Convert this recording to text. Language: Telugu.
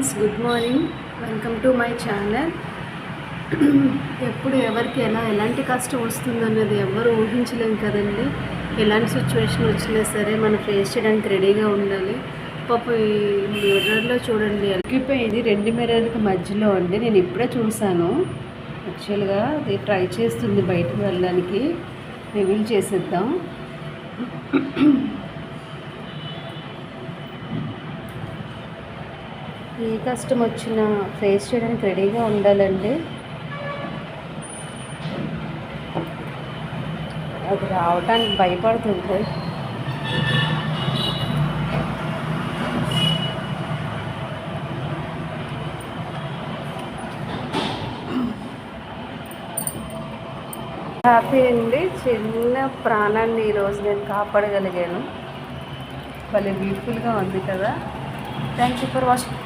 Friends, good morning. Welcome to my channel. ఎప్పుడు ఎవరికి ఎలాంటి కష్టం వస్తుందన్నది ఎవరు ఊహించలేం కదండి. ఎలాంటి సిచ్యువేషన్ వచ్చినా సరే మనం ఫేస్ చేయడానికి రెడీగా ఉండాలి. పాప ఈ మిర్రర్లో చూడండి, అలిగిపోయింది. రెండు మిర్రర్కి మధ్యలో అండి. నేను ఇప్పుడే చూశాను. యాక్చువల్గా అది ట్రై చేస్తుంది బయటకు వెళ్ళడానికి. రివీల్ చేసేద్దాం. ఏ కష్టం వచ్చినా ఫేస్ చేయడానికి రెడీగా ఉండాలండి. అది రావటానికి భయపడుతుంది. హ్యాపీ అండి. చిన్న ప్రాణాన్ని ఈరోజు నేను కాపాడగలిగాను. భలే బ్యూటిఫుల్గా ఉంది కదా. Thank you for watching.